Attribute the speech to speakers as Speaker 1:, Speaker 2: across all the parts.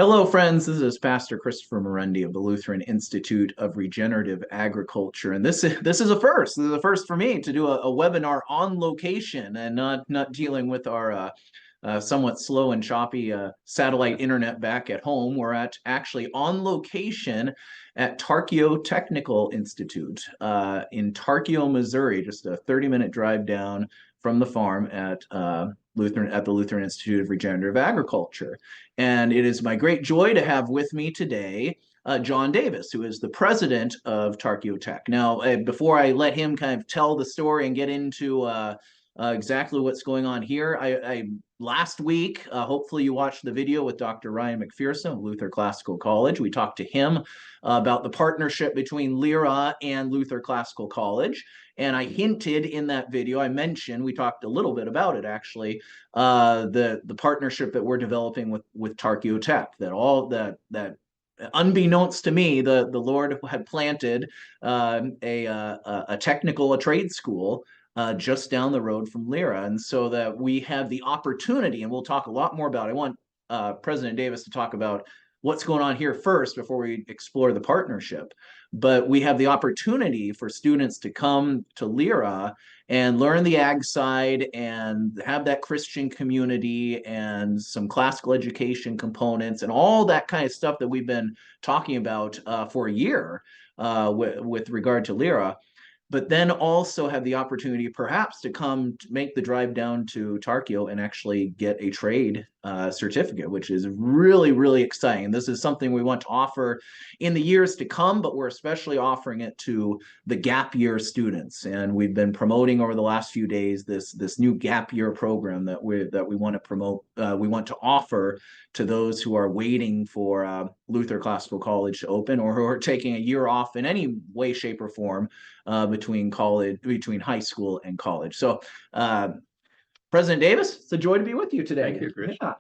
Speaker 1: Hello, friends. This is Pastor Christopher Maronde of the Lutheran Institute of Regenerative Agriculture, and this is a first. This is a first for me to do a webinar on location and not dealing with our somewhat slow and choppy satellite internet back at home. We're actually on location at Tarkio Technical Institute in Tarkio, Missouri, just a 30-minute drive down from the farm at the Lutheran Institute of Regenerative Agriculture. And it is my great joy to have with me today John Davis, who is the president of Tarkio Tech. Now, before I let him kind of tell the story and get into exactly what's going on here, I last week, hopefully you watched the video with Dr. Ryan McPherson of Luther Classical College. We talked to him about the partnership between LIRA and Luther Classical College. And I hinted in that video, I mentioned, we talked a little bit about it actually, the partnership that we're developing with Tarkio Tech, that unbeknownst to me, the Lord had planted a trade school just down the road from LIRA. And so that we have the opportunity, and we'll talk a lot more about it. I want President Davis to talk about what's going on here first before we explore the partnership. But we have the opportunity for students to come to LIRA and learn the ag side and have that Christian community and some classical education components and all that kind of stuff that we've been talking about for a year with regard to LIRA. But then also have the opportunity perhaps to come to make the drive down to Tarkio and actually get a trade certificate, which is really, really exciting. This is something we want to offer in the years to come, but we're especially offering it to the gap year students. And we've been promoting over the last few days this new gap year program that we want to promote. We want to offer to those who are waiting for Luther Classical College to open or who are taking a year off in any way, shape, or form between high school and college. So, President Davis, it's a joy to be with you today.
Speaker 2: Thank you, Chris.
Speaker 1: Yeah.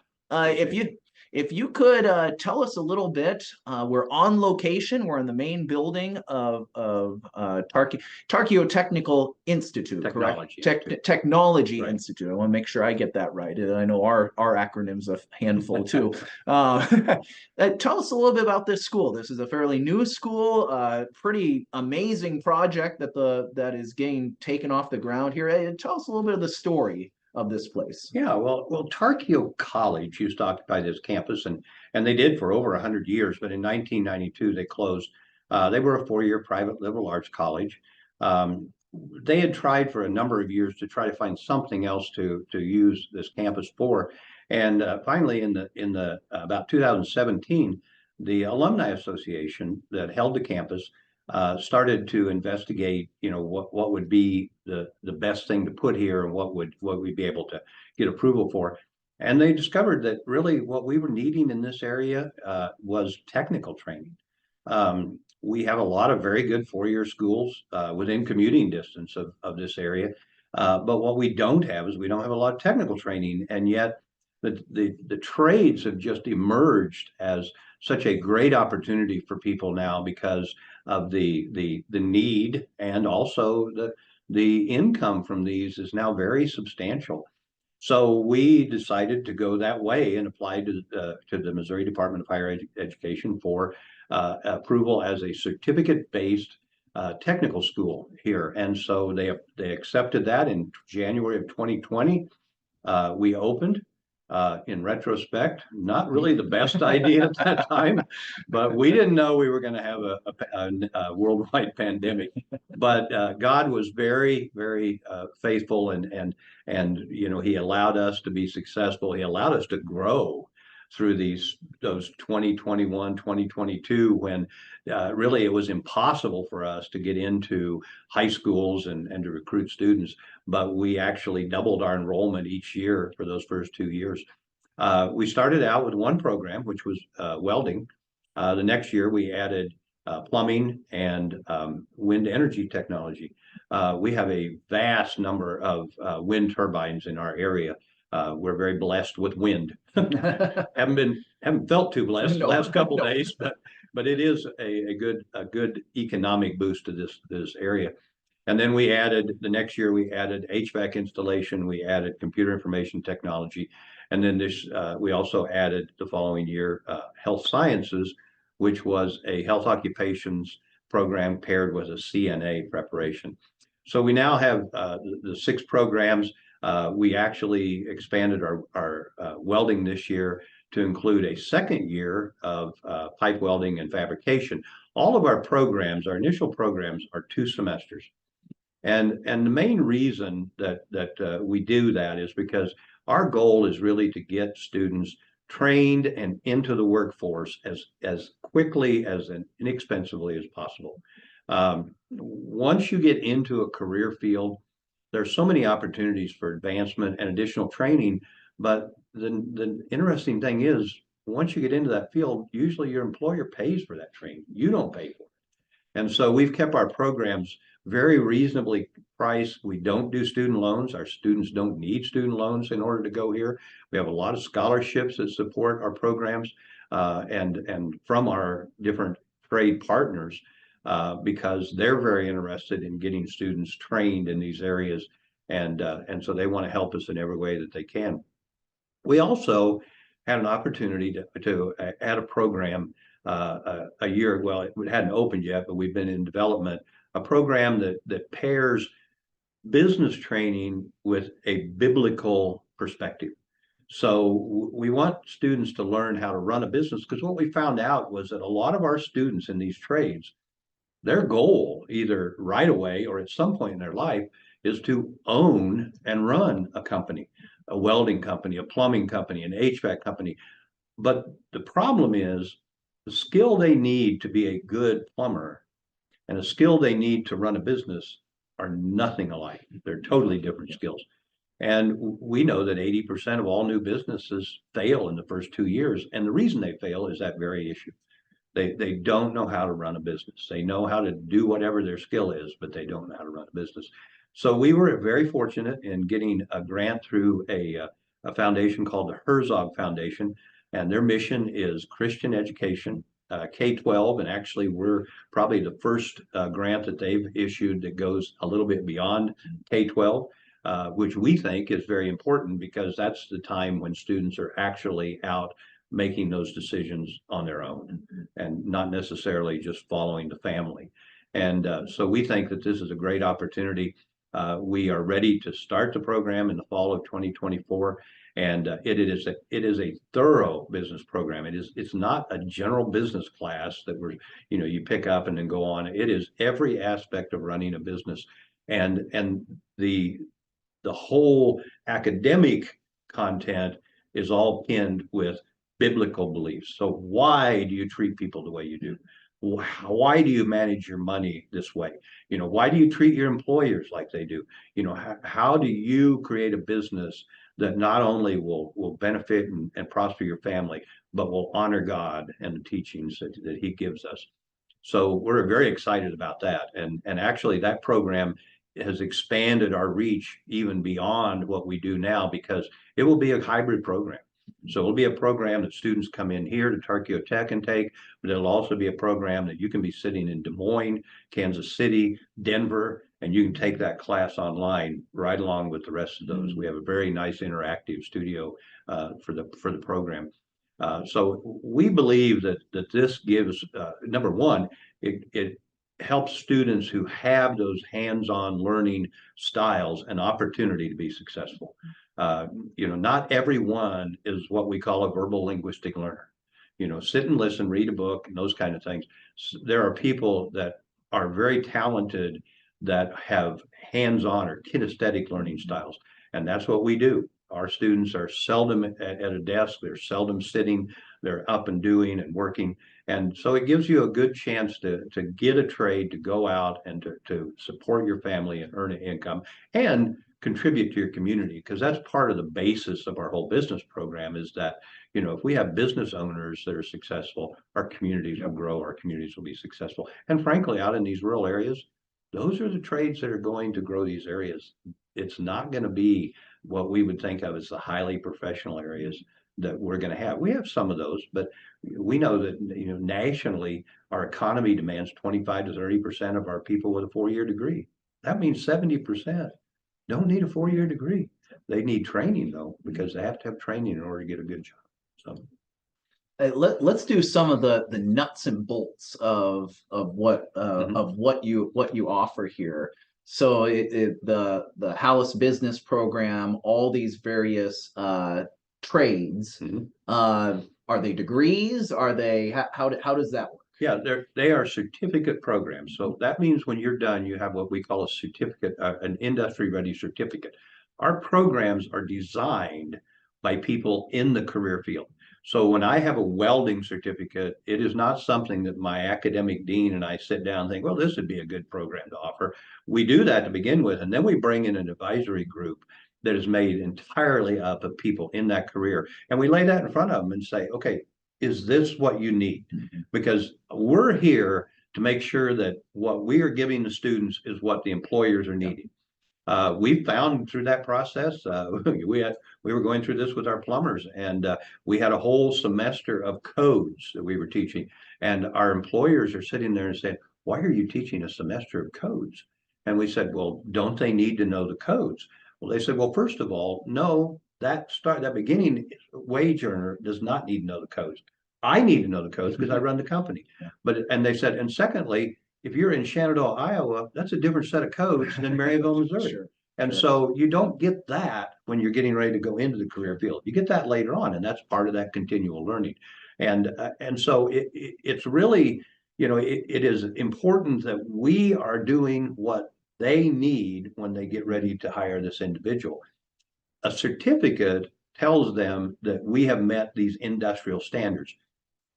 Speaker 1: If you could tell us a little bit, we're on location. We're in the main building of Tarkio Technical Institute, Technology
Speaker 2: Right.
Speaker 1: Institute. I want to make sure I get that right. I know our acronym's a handful too. Tell us a little bit about this school. This is a fairly new school, pretty amazing project that is getting taken off the ground here. Tell us a little bit of the story of this place.
Speaker 2: Yeah, well, Tarkio College used to occupy this campus, and they did for over 100 years. But in 1992, they closed. They were a four-year private liberal arts college. They had tried for a number of years to try to find something else to use this campus for, and finally, in the about 2017, the Alumni Association that held the campus started to investigate, what would be the best thing to put here and what we'd be able to get approval for. And they discovered that really what we were needing in this area was technical training. We have a lot of very good four-year schools within commuting distance of this area. But what we don't have is we don't have a lot of technical training. And yet the trades have just emerged as such a great opportunity for people now because of the need, and also the income from these is now very substantial. So we decided to go that way and apply to the Missouri Department of Higher Education for approval as a certificate-based technical school here. And so they accepted that in January of 2020. We opened. In retrospect, not really the best idea at that time, but we didn't know we were going to have a worldwide pandemic. But God was very, very faithful, and He allowed us to be successful. He allowed us to grow through those 2021, 2022, when really it was impossible for us to get into high schools and to recruit students. But we actually doubled our enrollment each year for those first 2 years. We started out with one program, which was welding. The next year we added plumbing and wind energy technology. We have a vast number of wind turbines in our area. We're very blessed with wind. haven't felt too blessed the last couple of days, but it is a good economic boost to this area. And then we added, the next year, we added HVAC installation, we added computer information technology. And then we also added the following year, health sciences, which was a health occupations program paired with a CNA preparation. So we now have the 6 programs. We actually expanded our welding this year to include a second year of pipe welding and fabrication. All of our programs, our initial programs, are 2 semesters. And the main reason that we do that is because our goal is really to get students trained and into the workforce as quickly as and inexpensively as possible. Once you get into a career field, there's so many opportunities for advancement and additional training. But the interesting thing is, once you get into that field, usually your employer pays for that training. You don't pay for it. And so we've kept our programs very reasonably priced. We don't do student loans. Our students don't need student loans in order to go here. We have a lot of scholarships that support our programs, and from our different trade partners, because they're very interested in getting students trained in these areas. And so they want to help us in every way that they can. We also had an opportunity to add a program a year. Well, it hadn't opened yet, but we've been in development. A program that pairs business training with a biblical perspective. So we want students to learn how to run a business, because what we found out was that a lot of our students in these trades, their goal, either right away or at some point in their life, is to own and run a company, a welding company, a plumbing company, an HVAC company. But the problem is the skill they need to be a good plumber and the skill they need to run a business are nothing alike. They're totally different skills. And we know that 80% of all new businesses fail in the first 2 years. And the reason they fail is that very issue. They don't know how to run a business. They know how to do whatever their skill is, but they don't know how to run a business. So we were very fortunate in getting a grant through a foundation called the Herzog Foundation, and their mission is Christian education, K-12, and actually we're probably the first grant that they've issued that goes a little bit beyond K-12, which we think is very important, because that's the time when students are actually out making those decisions on their own and not necessarily just following the family. And so we think that this is a great opportunity. We are ready to start the program in the fall of 2024. And it is a thorough business program. It's not a general business class that you pick up and then go on. It is every aspect of running a business, and the whole academic content is all pinned with biblical beliefs. So why do you treat people the way you do? Why do you manage your money this way? Why do you treat your employers like they do? How do you create a business that not only will benefit and prosper your family, but will honor God and the teachings that he gives us? So we're very excited about that. And actually that program has expanded our reach even beyond what we do now, because it will be a hybrid program. So it'll be a program that students come in here to Tarkio Tech and take, but it'll also be a program that you can be sitting in Des Moines, Kansas City, Denver, and you can take that class online right along with the rest of those. We have a very nice interactive studio for the program. So we believe that this gives, number one, it helps students who have those hands-on learning styles an opportunity to be successful. Not everyone is what we call a verbal linguistic learner. Sit and listen, read a book, and those kind of things. There are people that are very talented that have hands-on or kinesthetic learning styles, and that's what we do. Our students are seldom at a desk. They're seldom sitting. They're up and doing and working. And so it gives you a good chance to get a trade, to go out and to support your family and earn an income and contribute to your community, because that's part of the basis of our whole business program, is that, if we have business owners that are successful, our communities will grow, our communities will be successful. And frankly, out in these rural areas, those are the trades that are going to grow these areas. It's not going to be what we would think of as the highly professional areas that we're going to have. We have some of those, but we know that nationally our economy demands 25 to 30% of our people with a 4-year degree. that means 70% don't need a 4-year degree. They need training though, because they have to have training in order to get a good job. So
Speaker 1: Let's do some of the nuts and bolts
Speaker 2: mhm.
Speaker 1: of what you offer here. So the Hallis Business Program, all these various trades,
Speaker 2: Mhm.
Speaker 1: are they degrees? Are they how does that work?
Speaker 2: Yeah, they are certificate programs. So that means when you're done, you have what we call a certificate, an industry-ready certificate. Our programs are designed by people in the career field. So when I have a welding certificate, it is not something that my academic dean and I sit down and think, well, this would be a good program to offer. We do that to begin with, and then we bring in an advisory group that is made entirely up of people in that career. And we lay that in front of them and say, okay, is this what you need? Because we're here to make sure that what we are giving the students is what the employers are needing. We found through that process, we were going through this with our plumbers, and we had a whole semester of codes that we were teaching, and our employers are sitting there and saying, "Why are you teaching a semester of codes?" And we said, "Well, don't they need to know the codes?" Well, they said, "Well, first of all, no, that beginning wage earner does not need to know the codes. I need to know the codes because I run the company."
Speaker 1: Yeah.
Speaker 2: But and they said, and secondly, if you're in Shenandoah, Iowa, that's a different set of codes than Maryville, Missouri.
Speaker 1: Sure,
Speaker 2: And
Speaker 1: sure.
Speaker 2: so you don't get that when you're getting ready to go into the career field. You get that later on, and that's part of that continual learning. And so it's really, it is important that we are doing what they need when they get ready to hire this individual. A certificate tells them that we have met these industrial standards.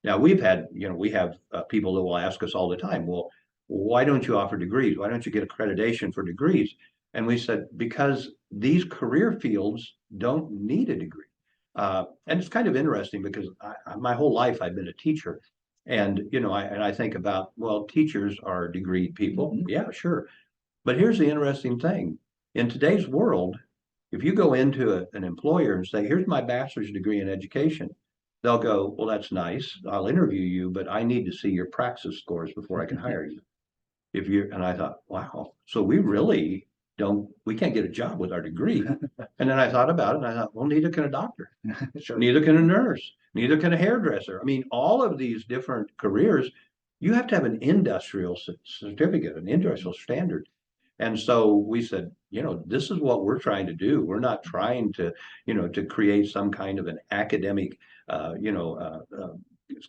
Speaker 2: Now we have people that will ask us all the time, well, why don't you offer degrees? Why don't you get accreditation for degrees? And we said, because these career fields don't need a degree. And it's kind of interesting because my whole life I've been a teacher. And, I think about, well, teachers are degreed people.
Speaker 1: Mhm.
Speaker 2: Yeah, sure. But here's the interesting thing. In today's world, if you go into an employer and say, here's my bachelor's degree in education, they'll go, well, that's nice. I'll interview you, but I need to see your praxis scores before I can hire you. And I thought, wow, so we can't get a job with our degree. And then I thought about it and I thought, well, neither can a doctor,
Speaker 1: Sure.
Speaker 2: neither can a nurse, neither can a hairdresser. I mean, all of these different careers, you have to have an industrial certificate, an industrial standard. And so we said, this is what we're trying to do. We're not trying to create some kind of an academic,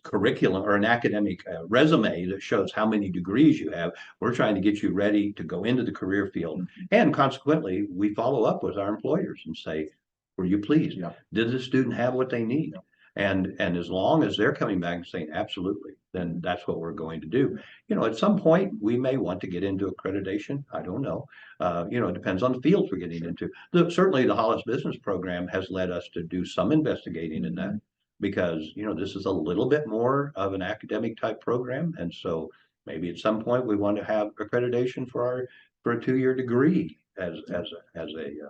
Speaker 2: curriculum or an academic resume that shows how many degrees you have. We're trying to get you ready to go into the career field. And consequently, we follow up with our employers and say, were you pleased?
Speaker 1: Yeah.
Speaker 2: Did the student have what they need? And as long as they're coming back and saying, absolutely, then that's what we're going to do. At some point, we may want to get into accreditation. I don't know. It depends on the fields we're getting into. Certainly, the Hollis Business Program has led us to do some investigating in that because, this is a little bit more of an academic type program. And so maybe at some point we want to have accreditation for a 2-year degree as a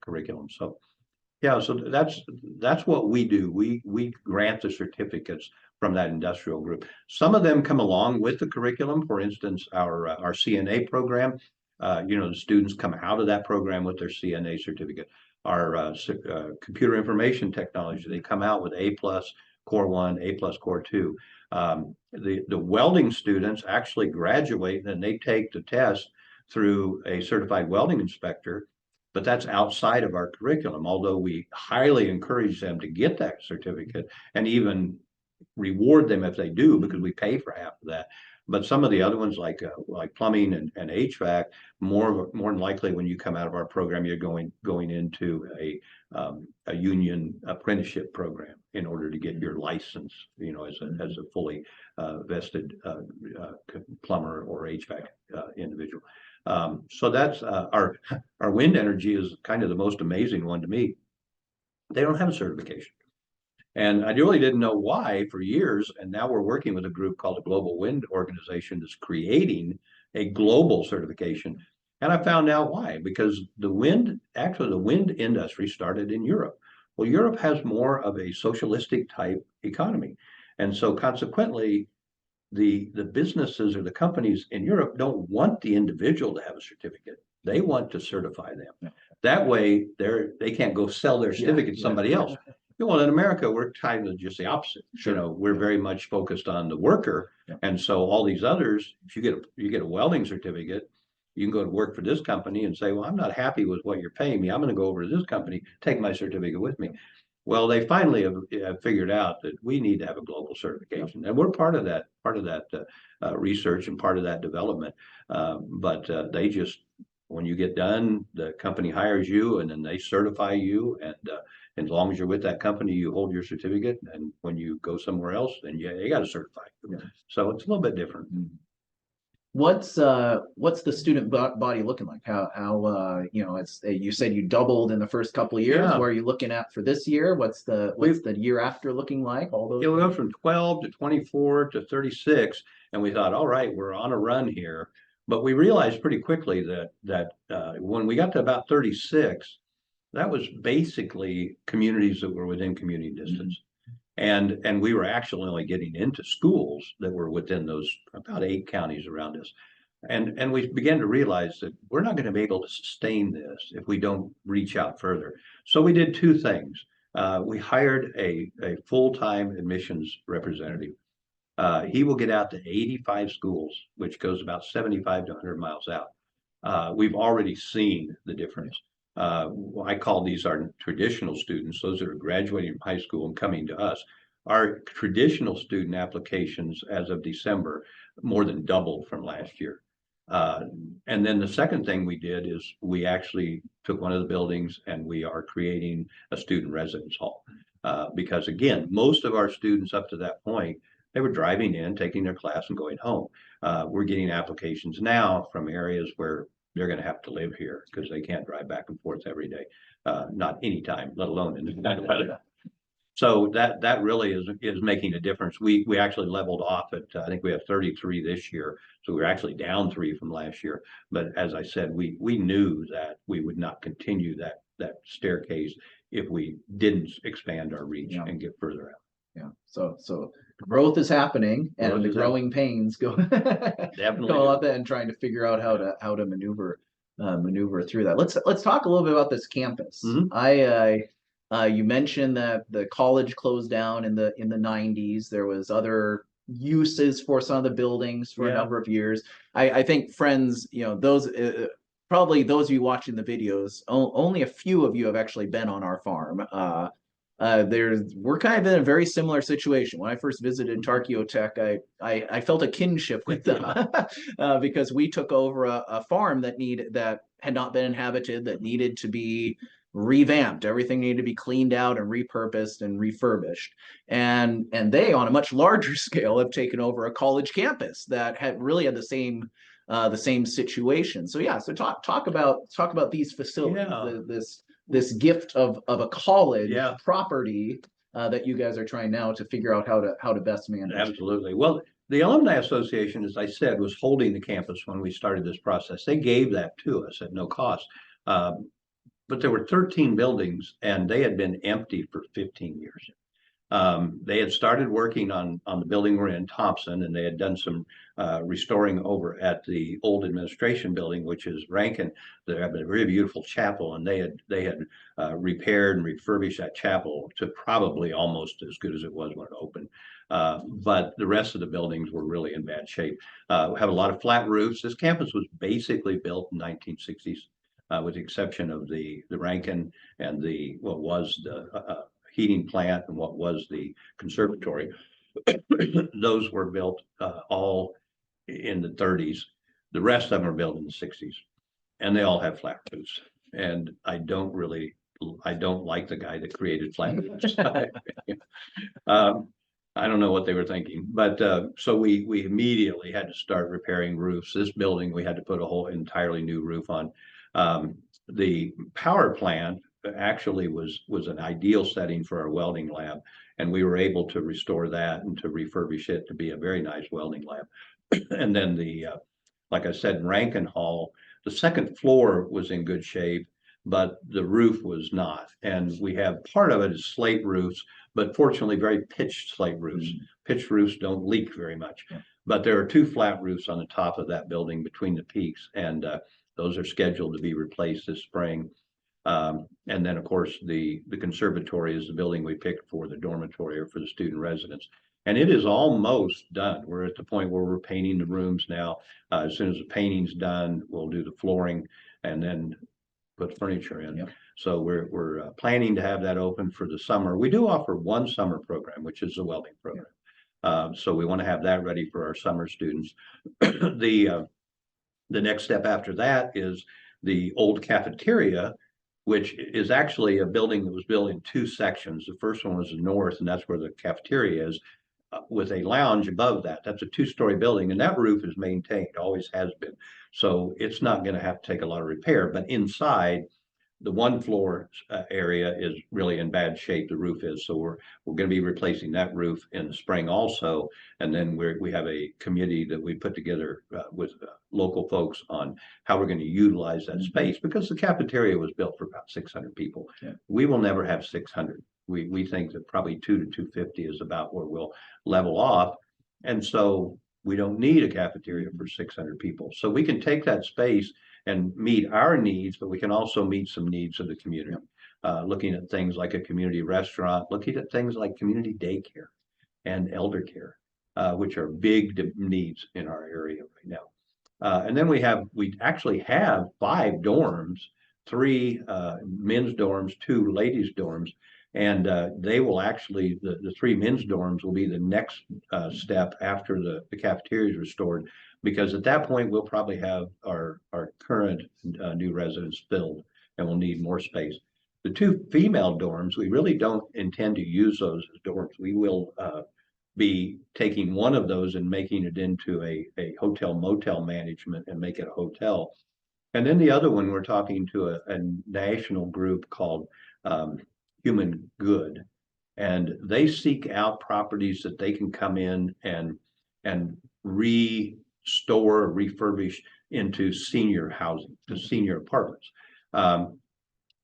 Speaker 2: curriculum. So yeah, so that's what we do. We grant the certificates from that industrial group. Some of them come along with the curriculum. For instance, our CNA program. The students come out of that program with their CNA certificate. Our computer information technology, they come out with A plus Core 1, A plus Core 2. The welding students actually graduate and they take the test through a certified welding inspector, but that's outside of our curriculum, although we highly encourage them to get that certificate and even reward them if they do because we pay for half of that. But some of the other ones like plumbing and HVAC, more than likely when you come out of our program, you're going into a union apprenticeship program in order to get your license, as a fully vested plumber or HVAC individual. So that's our wind energy is kind of the most amazing one to me. They don't have a certification. And I really didn't know why for years. And now we're working with a group called the Global Wind Organization that's creating a global certification. And I found out why, because the wind industry started in Europe. Well, Europe has more of a socialistic type economy. And so consequently, the businesses or the companies in Europe don't want the individual to have a certificate. They want to certify them.
Speaker 1: Yeah.
Speaker 2: That way, they can't go sell their certificate to somebody else. Well, in America, we're kind of just the opposite.
Speaker 1: Sure.
Speaker 2: We're very much focused on the worker, and so all these others, if you get a welding certificate, you can go to work for this company and say, well, I'm not happy with what you're paying me. I'm going to go over to this company, take my certificate with me. Well, they finally have figured out that we need to have a global certification, and we're part of that research and part of that development. But they just, when you get done, the company hires you, and then they certify you, and as long as you're with that company, you hold your certificate. And when you go somewhere else, then you got to certify.
Speaker 1: Yeah.
Speaker 2: So it's a little bit different.
Speaker 1: What's the student body looking like? How it's you said you doubled in the first couple of years.
Speaker 2: Yeah.
Speaker 1: What are you looking at for this year? What's the year after looking like? All those.
Speaker 2: We went from 12 to 24 to 36, and we thought, all right, we're on a run here. But we realized pretty quickly that when we got to about 36, that was basically communities that were within community distance. And we were actually only getting into schools that were within those about 8 counties around us. And we began to realize that we're not going to be able to sustain this if we don't reach out further. So we did 2 things. We hired a full-time admissions representative. He will get out to 85 schools, which goes about 75 to 100 miles out. We've already seen the difference. I call these our traditional students, those that are graduating from high school and coming to us. Our traditional student applications as of December more than doubled from last year. And then the second thing we did is we actually took one of the buildings and we are creating a student residence hall. Because again, most of our students up to that point, they were driving in, taking their class and going home. We're getting applications now from areas where they're going to have to live here because they can't drive back and forth every day, not anytime, let alone in this kind of weather. So that really is making a difference. We actually leveled off at I think we have 33 this year, so we're actually down 3 from last year. But as I said, we knew that we would not continue that staircase if we didn't expand our reach and get further out.
Speaker 1: Yeah. So growth is happening, and the growing pains go
Speaker 2: definitely
Speaker 1: go up and trying to figure out how to maneuver through that. Let's talk a little bit about this campus. You mentioned that the college closed down in the 90s. There was other uses for some of the buildings for a number of years. I think friends, those probably those of you watching the videos, only a few of you have actually been on our farm. We're kind of in a very similar situation. When I first visited Tarkio Tech, I felt a kinship with them because we took over a farm that had not been inhabited, that needed to be revamped. Everything needed to be cleaned out and repurposed and refurbished. And they, on a much larger scale, have taken over a college campus that had the same situation. So talk about these facilities. This gift of a college property that you guys are trying now to figure out how to best manage.
Speaker 2: Absolutely. Well, the Alumni Association, as I said, was holding the campus when we started this process. They gave that to us at no cost. But there were 13 buildings and they had been empty for 15 years. They had started working on the building we're in, Thompson, and they had done some restoring over at the old administration building, which is Rankin. They have a very beautiful chapel, and they had repaired and refurbished that chapel to probably almost as good as it was when it opened. But the rest of the buildings were really in bad shape. We have a lot of flat roofs. This campus was basically built in 1960s. With the exception of the Rankin and what was the heating plant and what was the conservatory. Those were built all in the 30s. The rest of them are built in the 60s, and they all have flat roofs. And I don't like the guy that created flat roofs. I don't know what they were thinking, but so we immediately had to start repairing roofs. This building, we had to put a whole entirely new roof on. The power plant actually was an ideal setting for our welding lab, and we were able to restore that and to refurbish it to be a very nice welding lab. And then like I said, Rankin Hall, the second floor was in good shape, but the roof was not. And we have part of it is slate roofs, but fortunately very pitched slate roofs. Pitched roofs don't leak very much. But there are 2 flat roofs on the top of that building between the peaks, and Those are scheduled to be replaced this spring. And then, of course, the conservatory is the building we picked for the dormitory or for the student residence. And it is almost done. We're at the point where we're painting the rooms now. As soon as the painting's done, we'll do the flooring and then put furniture in.
Speaker 1: Yep.
Speaker 2: So we're planning to have that open for the summer. We do offer one summer program, which is the welding program. So we want to have that ready for our summer students. The next step after that is the old cafeteria, which is actually a building that was built in two sections. The first one was the north, and that's where the cafeteria is, with a lounge above that. That's a two-story building, and that roof is maintained, always has been. So it's not going to have to take a lot of repair. But inside, the one floor area is really in bad shape. The roof is, so we're going to be replacing that roof in the spring also. And then we have a committee that we put together with local folks on how we're going to utilize that space, because the cafeteria was built for about 600 people.
Speaker 1: Yeah.
Speaker 2: We will never have 600. We think that probably 2 to 250 is about where we'll level off. And so we don't need a cafeteria for 600 people. So we can take that space and meet our needs, but we can also meet some needs of the community. Looking at things like a community restaurant, looking at things like community daycare and elder care, which are big needs in our area right now. And then we actually have 5 dorms, 3 men's dorms, 2 ladies dorms. And they will actually, the 3 men's dorms will be the next step after the cafeteria is restored, because at that point we'll probably have our current new residents filled and we'll need more space. The 2 female dorms, we really don't intend to use those as dorms. We will be taking one of those and making it into a hotel motel management and make it a hotel. And then the other one, we're talking to a national group called Human Good, and they seek out properties that they can come in and restore, refurbish into senior housing, to senior apartments.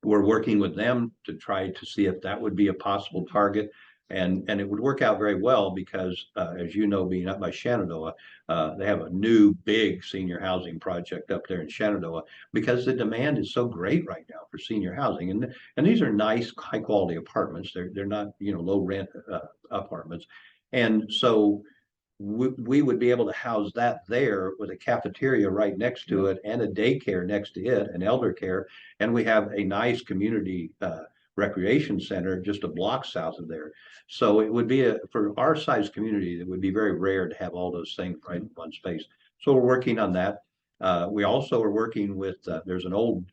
Speaker 2: We're working with them to try to see if that would be a possible target. And it would work out very well because, as you know, being up by Shenandoah, they have a new big senior housing project up there in Shenandoah, because the demand is so great right now for senior housing. And these are nice, high quality apartments. They're not, low rent apartments. And so we would be able to house that there with a cafeteria right next to it and a daycare next to it, and elder care. And we have a nice community recreation center just a block south of there. So it would be for our size community, it would be very rare to have all those things right in one space. So we're working on that. We also are working with, there's an old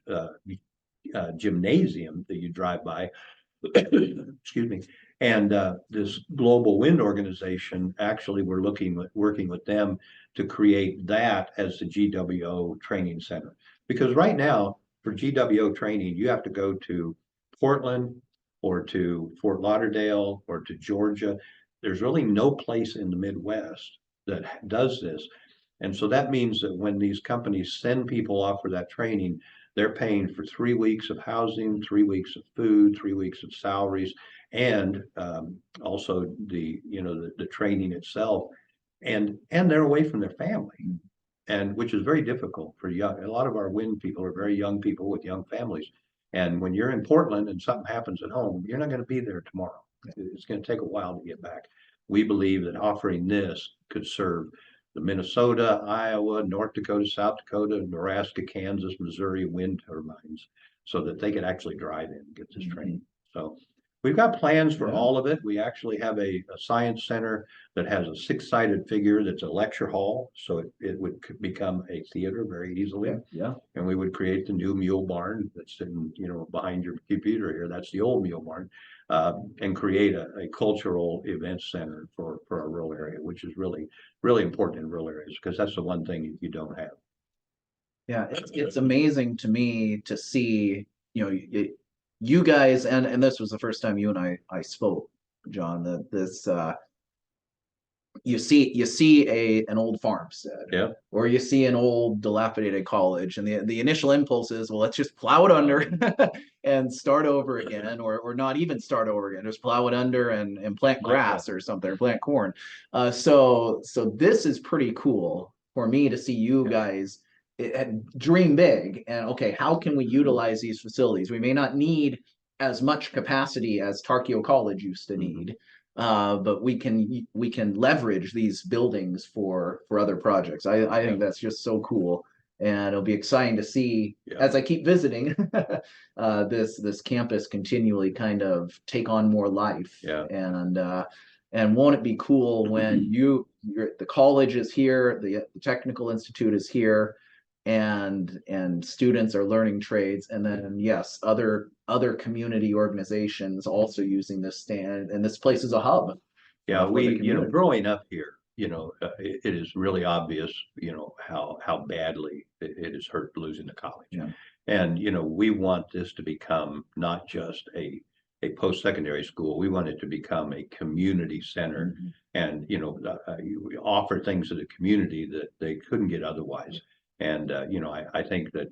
Speaker 2: gymnasium that you drive by, excuse me. And this Global Wind organization, actually, we're working with them to create that as the GWO training center. Because right now, for GWO training, you have to go to Portland or to Fort Lauderdale or to Georgia. There's really no place in the Midwest that does this. And so that means that when these companies send people off for that training, they're paying for 3 weeks of housing, 3 weeks of food, 3 weeks of salaries, and also the training itself, and they're away from their family, and which is very difficult for young. A lot of our wind people are very young people with young families, and when you're in Portland and something happens at home, you're not going to be there tomorrow. It's going to take a while to get back. We believe that offering this could serve the Minnesota, Iowa, North Dakota, South Dakota, Nebraska, Kansas, Missouri wind turbines, so that they could actually drive in and get this training. So we've got plans for all of it. We actually have a science center that has a 6-sided figure that's a lecture hall, so it would become a theater very easily.
Speaker 1: Yeah.
Speaker 2: And we would create the new mule barn that's sitting, behind your computer here. That's the old mule barn, and create a cultural event center for our rural area, which is really, really important in rural areas, because that's the one thing you don't have.
Speaker 1: Yeah, it's amazing to me to see, you guys, and this was the first time you and I spoke, John, that this you see an old farmstead,
Speaker 2: Yeah,
Speaker 1: or you see an old dilapidated college, and the initial impulse is, well, let's just plow it under and start over again, or not even start over again, just plow it under and plant grass or something, or plant corn. So this is pretty cool for me to see you guys dream big and okay, how can we utilize these facilities? We may not need as much capacity as Tarkio College used to need, but we can leverage these buildings for other projects. I think that's just so cool, and it'll be exciting to see as I keep visiting this campus continually kind of take on more life. And won't it be cool when the college is here, the technical institute is here, and students are learning trades, and then yes, other community organizations also using this stand, and this place is a hub.
Speaker 2: Growing up here, it is really obvious, how badly it is hurt losing the college. And, we want this to become not just a post-secondary school. We want it to become a community center and, we offer things to the community that they couldn't get otherwise. And, I think that,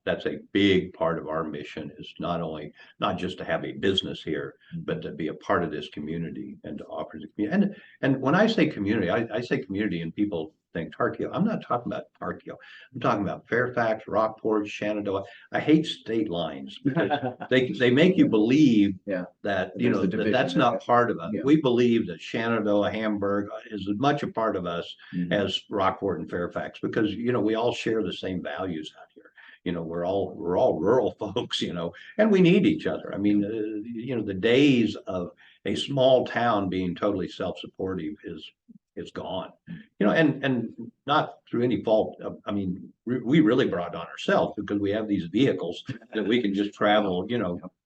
Speaker 2: that's a big part of our mission is not just to have a business here, but to be a part of this community and to offer the community. And when I say community, I say community and people think Tarkio. I'm not talking about Tarkio. I'm talking about Fairfax, Rockport, Shenandoah. I hate state lines because they make you believe that, that's not part of us. We believe that Shenandoah, Hamburg is as much a part of us as Rockport and Fairfax because, we all share the same values out here. We're all rural folks, and we need each other. I mean, the days of a small town being totally self-supportive is gone, and not through any fault. I mean, we really brought on ourselves because we have these vehicles that we can just travel,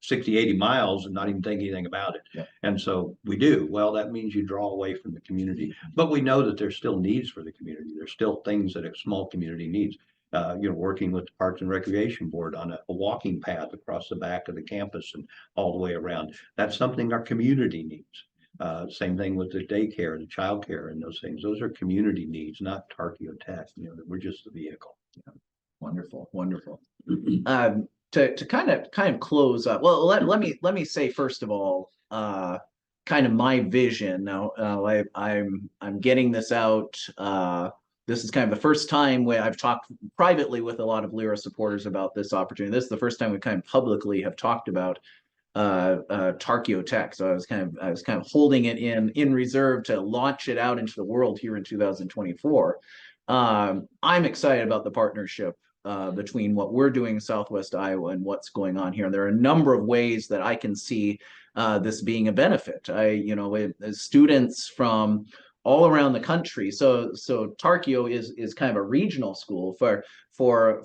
Speaker 2: 60, 80 miles and not even think anything about it. And so we do. Well, that means you draw away from the community, but we know that there's still needs for the community. There's still things that a small community needs. Working with the Parks and Recreation Board on a walking path across the back of the campus and all the way around. That's something our community needs. Same thing with the daycare, the childcare, and those things. Those are community needs, not Tarkio Tech. We're just the vehicle.
Speaker 1: Wonderful. To kind of close up. Well, let me say first of all, kind of my vision. Now, I'm getting this out. This is kind of the first time where I've talked privately with a lot of LIRA supporters about this opportunity. This is the first time we kind of publicly have talked about Tarkio Tech. So I was kind of holding it in reserve to launch it out into the world here in 2024. I'm excited about the partnership between what we're doing in Southwest Iowa and what's going on here. And there are a number of ways that I can see this being a benefit. As students from all around the country. So Tarkio is kind of a regional school. For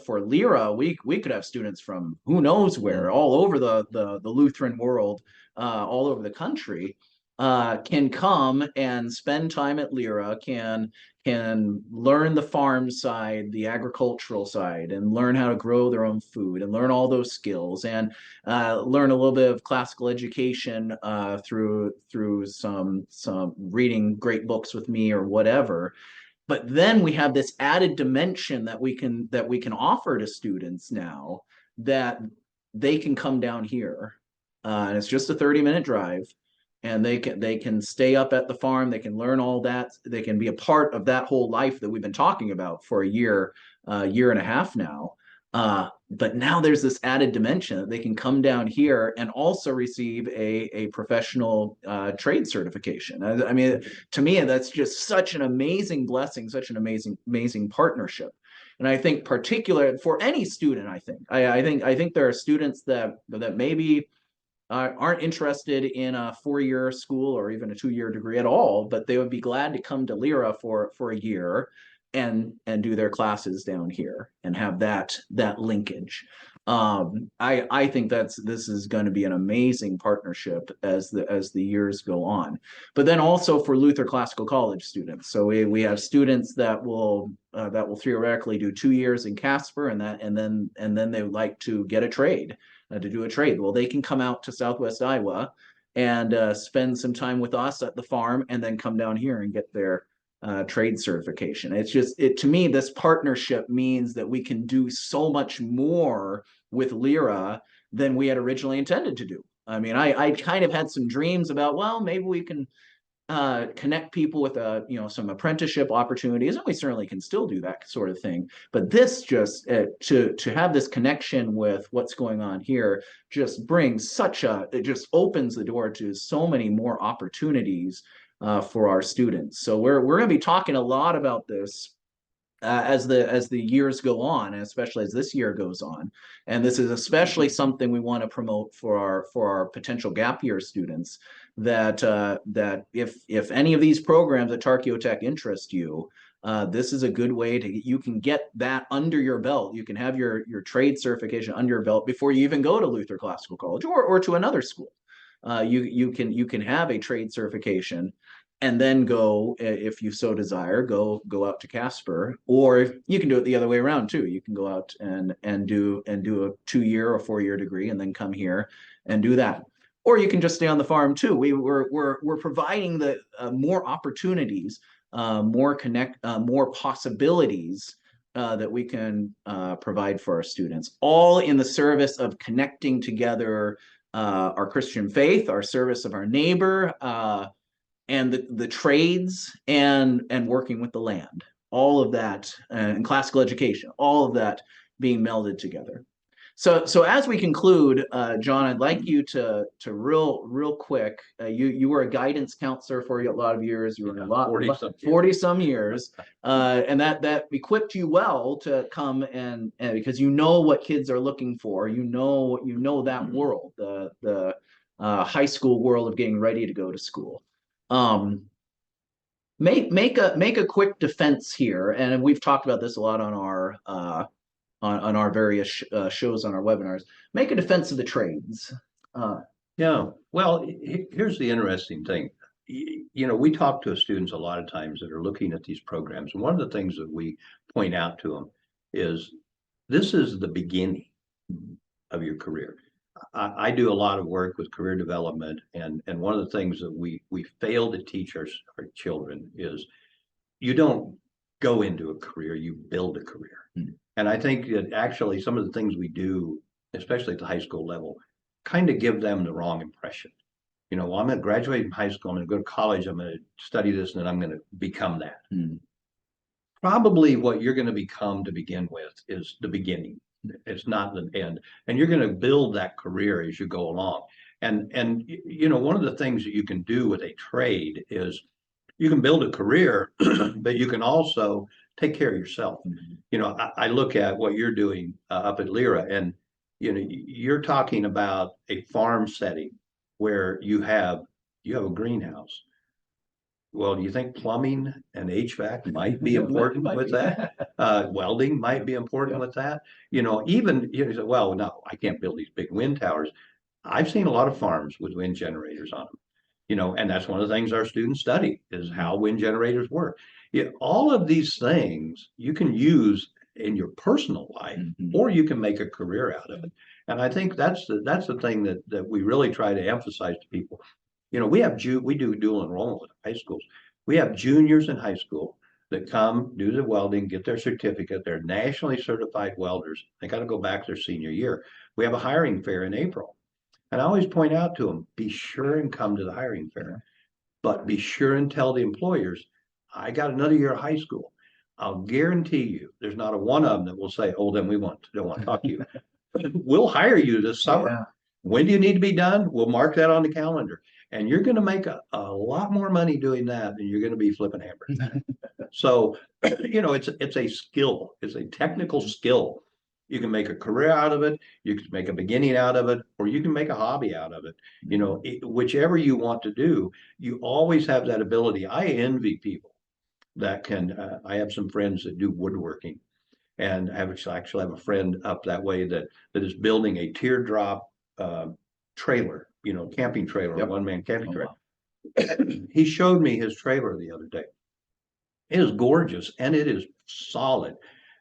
Speaker 1: LIRA, we could have students from who knows where, all over the Lutheran world, all over the country, can come and spend time at LIRA, can learn the farm side, the agricultural side, and learn how to grow their own food and learn all those skills, and learn a little bit of classical education through some reading great books with me or whatever. But then we have this added dimension that we can offer to students now, that they can come down here, and it's just a 30-minute drive, and they can stay up at the farm. They can learn all that. They can be a part of that whole life that we've been talking about for a year and a half now. But now there's this added dimension that they can come down here and also receive a professional trade certification. I mean, to me, that's just such an amazing blessing, such an amazing partnership. And I think particular for any student, I think there are students that maybe aren't interested in a 4-year school or even a 2-year degree at all, but they would be glad to come to LIRA for a year and do their classes down here and have that linkage. I think this is going to be an amazing partnership as the years go on. But then also for Luther Classical College students. So we have students that will theoretically do 2 years in Casper, and then they would like to get a trade. To do a trade. Well, they can come out to Southwest Iowa and spend some time with us at the farm, and then come down here and get their trade certification. It's just, to me, this partnership means that we can do so much more with LIRA than we had originally intended to do. I mean, I kind of had some dreams about, well, maybe we can connect people with some apprenticeship opportunities, and we certainly can still do that sort of thing. But this just to have this connection with what's going on here just brings it just opens the door to so many more opportunities for our students. So we're going to be talking a lot about this as the years go on, and especially as this year goes on. And this is especially something we want to promote for our potential gap year students. That if any of these programs at Tarkio Tech interest you, this is a good way you can get that under your belt. You can have your trade certification under your belt before you even go to Luther Classical College or to another school. You can have a trade certification and then go, if you so desire, go out to Casper, or you can do it the other way around too. You can go out and do a 2-year or 4-year degree and then come here and do that. Or you can just stay on the farm too. We're providing the more opportunities, more possibilities that we can provide for our students, all in the service of connecting together our Christian faith, our service of our neighbor, and the trades and working with the land, all of that, and classical education, all of that being melded together. So as we conclude, John, I'd like you to real quick. You were a guidance counselor for a lot of years. You were a lot 40 some years, and that equipped you well to come and because you know what kids are looking for. You know that world, the high school world of getting ready to go to school. Make a quick defense here, and we've talked about this a lot on our various shows on our webinars. Make a defense of the trades.
Speaker 2: Yeah, well, here's the interesting thing. We talk to students a lot of times that are looking at these programs, and one of the things that we point out to them is this is the beginning of your career. I do a lot of work with career development, and one of the things that we fail to teach our children is you don't go into a career, you build a career. Mm-hmm. And I think that actually some of the things we do, especially at the high school level, kind of give them the wrong impression. Well, I'm going to graduate from high school, I'm going to go to college, I'm going to study this, and then I'm going to become that. Mm-hmm. Probably what you're going to become to begin with is the beginning. It's not the end, and you're going to build that career as you go along. And one of the things that you can do with a trade is you can build a career, but you can also take care of yourself. Mm-hmm. I look at what you're doing up at LIRA, and you're talking about a farm setting where you have a greenhouse. Well, do you think plumbing and HVAC might be important with that? Welding might be important with that. Even you say, well, no, I can't build these big wind towers. I've seen a lot of farms with wind generators on them. And that's one of the things our students study is how wind generators work. All of these things you can use in your personal life, mm-hmm. or you can make a career out of it. And I think that's the thing that we really try to emphasize to people. We do dual enrollment with high schools. We have juniors in high school that come, do the welding, get their certificate. They're nationally certified welders. They got to go back their senior year. We have a hiring fair in April. And I always point out to them, be sure and come to the hiring fair, but be sure and tell the employers, I got another year of high school. I'll guarantee you there's not a one of them that will say, oh, then we don't want to talk to you. We'll hire you this summer. Yeah. When do you need to be done? We'll mark that on the calendar. And you're going to make a lot more money doing that than you're going to be flipping hammers. So, it's a skill. It's a technical skill. You can make a career out of it. You can make a beginning out of it, or you can make a hobby out of it. Whichever you want to do, you always have that ability. I envy people that can. I have some friends that do woodworking, and I actually have a friend up that way that is building a teardrop trailer. Camping trailer, yep. One-man camping trailer. Wow. He showed me his trailer the other day. It is gorgeous and it is solid.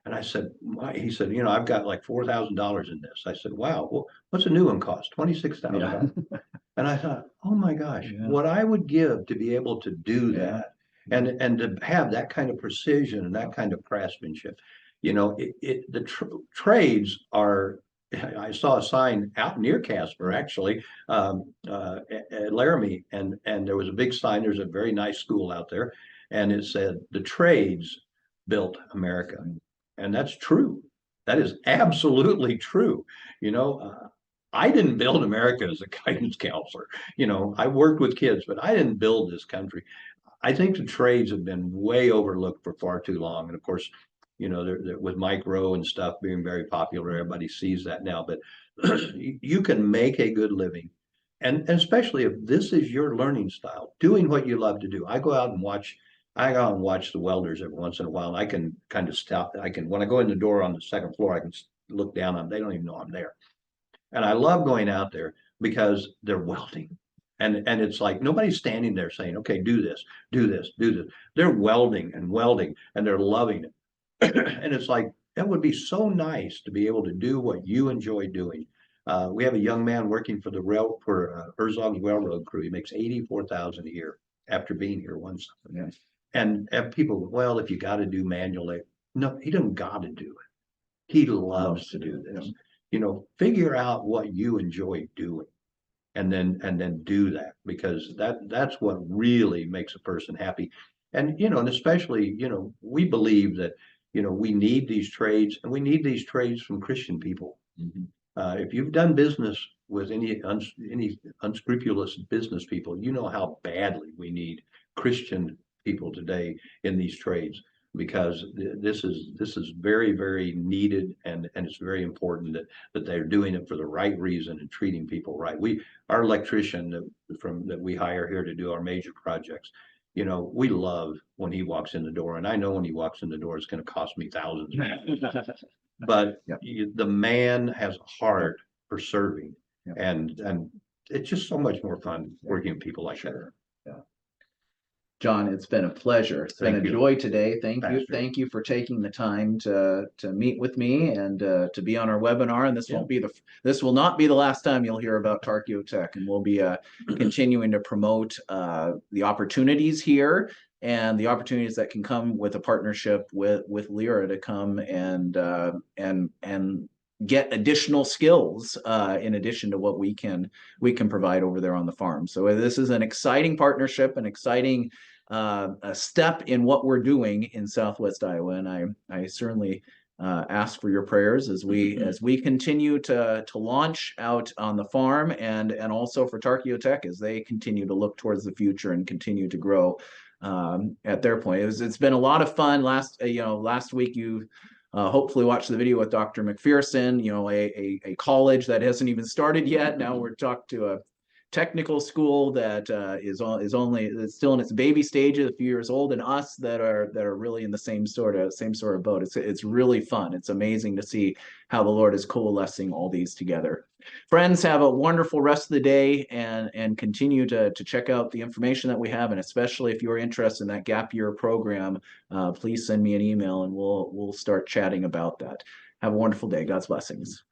Speaker 2: And I said, he said, I've got like $4,000 in this. I said, wow, well, what's a new one cost? $26,000. Yeah. And I thought, oh my gosh, yeah. What I would give to be able to do that, and to have that kind of precision and that kind of craftsmanship. The trades are I saw a sign out near Casper, actually, at Laramie, and there was a big sign. There's a very nice school out there, and it said, "The trades built America," and that's true. That is absolutely true. You know, I didn't build America as a guidance counselor. You know, I worked with kids, but I didn't build this country. I think the trades have been way overlooked for far too long. And of course, you know, with micro and stuff being very popular, everybody sees that now. But you can make a good living, and especially if this is your learning style, doing what you love to do. I go out and watch. I go out and watch the welders every once in a while. And I can kind of stop. I can when I go in the door on the second floor, I can look down on them. They don't even know I'm there, and I love going out there because they're welding. And it's like nobody's standing there saying, okay, do this, do this, do this. They're welding and welding and they're loving it. And it's like, that would be so nice to be able to do what you enjoy doing. We have a young man working for the rail for Herzog's railroad crew. He makes 84,000 a year after being here once.
Speaker 1: Yeah.
Speaker 2: And people, well, if you got to do manual labor, no, he doesn't got to do it. He loves to do this.
Speaker 1: Yeah.
Speaker 2: You know, figure out what you enjoy doing and then do that, because that's what really makes a person happy. And you know, and especially, you know, we believe that, you know, we need these trades, and we need these trades from Christian people.
Speaker 1: Mhm.
Speaker 2: If you've done business with any unscrupulous business people, you know how badly we need Christian people today in these trades, because this is very, very needed, and it's very important that they're doing it for the right reason and treating people right. Our electrician that we hire here to do our major projects, you know, we love when he walks in the door, and I know when he walks in the door, it's going to cost me thousands. But
Speaker 1: Yeah.
Speaker 2: the man has a heart for serving,
Speaker 1: Yeah.
Speaker 2: and it's just so much more fun working with people like that.
Speaker 1: Yeah. John, it's been a pleasure. It's been a joy today. Thank you.
Speaker 2: Pastor.
Speaker 1: Thank you for taking the time to meet with me and to be on our webinar. And this will not be the last time you'll hear about Tarkio Tech, and we'll be continuing to promote the opportunities here and the opportunities that can come with a partnership with LIRA to come and get additional skills in addition to what we can provide over there on the farm. So this is an exciting partnership, an exciting a step in what we're doing in Southwest Iowa, and I certainly ask for your prayers as we continue to launch out on the farm, and also for Tarkio Tech as they continue to look towards the future and continue to grow at their point. It's been a lot of fun. Last week you hopefully watched the video with Dr. McPherson. You know, a college that hasn't even started yet. Now we're talking to a technical school that is only it's still in its baby stages, a few years old, and us that are really in the same sort of boat. It's really fun. It's amazing to see how the Lord is coalescing all these together. Friends, have a wonderful rest of the day, and continue to check out the information that we have, and especially if you're interested in that gap year program, please send me an email and we'll start chatting about that. Have a wonderful day. God's blessings.